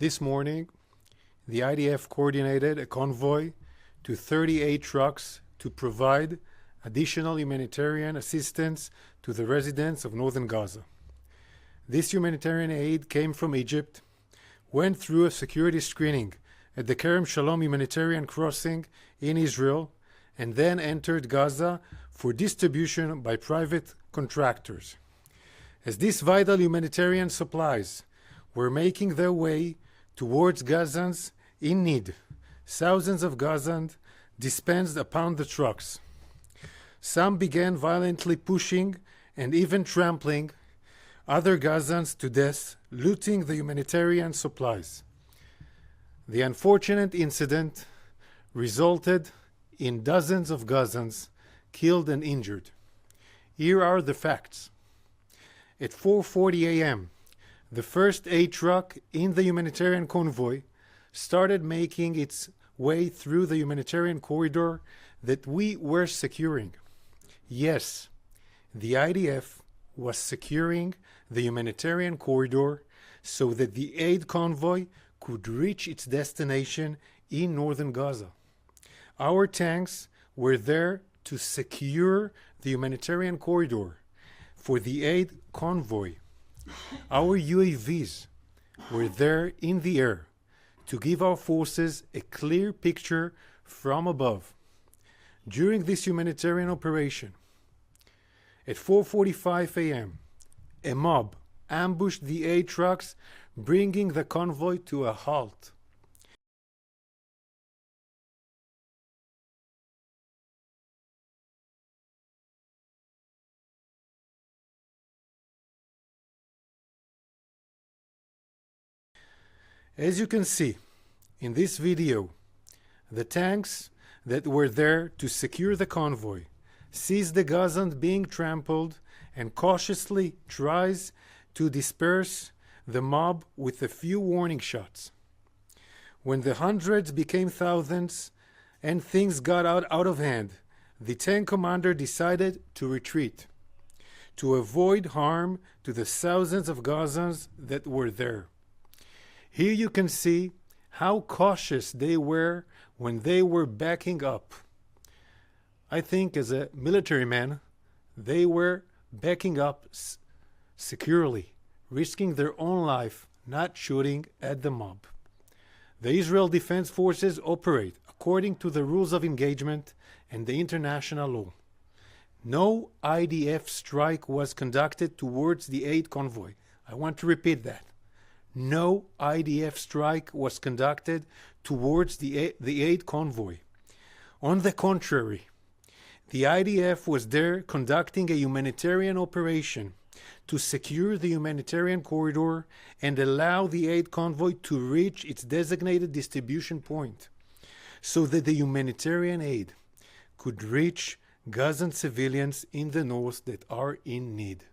This morning, the IDF coordinated a convoy to 38 trucks to provide additional humanitarian assistance to the residents of northern Gaza. This humanitarian aid came from Egypt, went through a security screening at the Kerem Shalom humanitarian crossing in Israel, and then entered Gaza for distribution by private contractors. As these vital humanitarian supplies were making their way towards Gazans in need, thousands of Gazans dispensed upon the trucks. Some began violently pushing and even trampling other Gazans to death, looting the humanitarian supplies. The unfortunate incident resulted in dozens of Gazans killed and injured. Here are the facts. At 4:40 a.m., the first aid truck in the humanitarian convoy started making its way through the humanitarian corridor that we were securing. Yes, the IDF was securing the humanitarian corridor so that the aid convoy could reach its destination in northern Gaza. Our tanks were there to secure the humanitarian corridor for the aid convoy. Our UAVs were there in the air to give our forces a clear picture from above. During this humanitarian operation, at 4:45 a.m., a mob ambushed the aid trucks, bringing the convoy to a halt. As you can see in this video, the tanks that were there to secure the convoy sees the Gazans being trampled and cautiously tries to disperse the mob with a few warning shots. When the hundreds became thousands and things got out of hand, the tank commander decided to retreat to avoid harm to the thousands of Gazans that were there. Here you can see how cautious they were when they were backing up. I think as a military man, they were backing up securely, risking their own life, not shooting at the mob. The Israel Defense Forces operate according to the rules of engagement and the international law. No IDF strike was conducted towards the aid convoy. I want to repeat that. No IDF strike was conducted towards the aid convoy. On the contrary, the IDF was there conducting a humanitarian operation to secure the humanitarian corridor and allow the aid convoy to reach its designated distribution point so that the humanitarian aid could reach Gazan civilians in the north that are in need.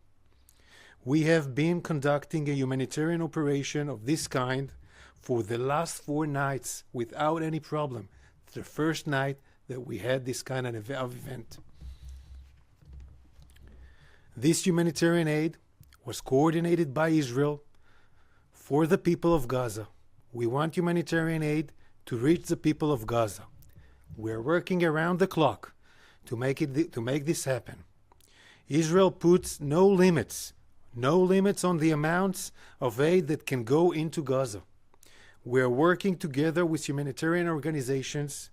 We have been conducting a humanitarian operation of this kind for the last 4 nights without any problem. It's the first night that we had this kind of event. This humanitarian aid was coordinated by Israel for the people of Gaza. We want humanitarian aid to reach the people of Gaza. We're working around the clock to make this happen. Israel puts no limits on the amounts of aid that can go into Gaza. We're working together with humanitarian organizations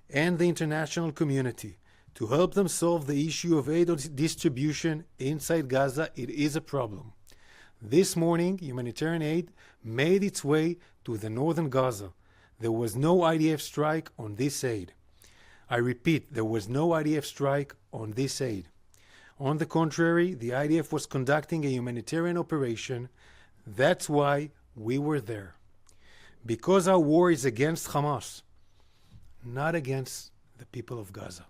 and the international community to help them solve the issue of aid distribution inside Gaza. It is a problem. This morning, humanitarian aid made its way to the northern Gaza. There was no IDF strike on this aid. I repeat, there was no IDF strike on this aid. On the contrary, the IDF was conducting a humanitarian operation. That's why we were there. Because our war is against Hamas, not against the people of Gaza.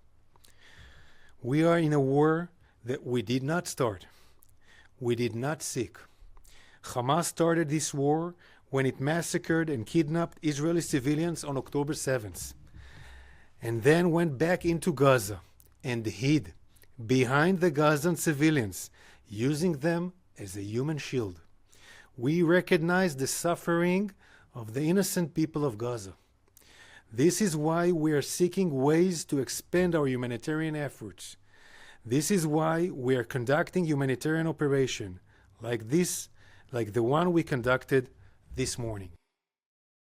We are in a war that we did not start. We did not seek. Hamas started this war when it massacred and kidnapped Israeli civilians on October 7th, and then went back into Gaza and hid behind the Gazan civilians, using them as a human shield. We recognize the suffering of the innocent people of Gaza. This is why we are seeking ways to expand our humanitarian efforts. This is why we are conducting humanitarian operation like the one we conducted this morning.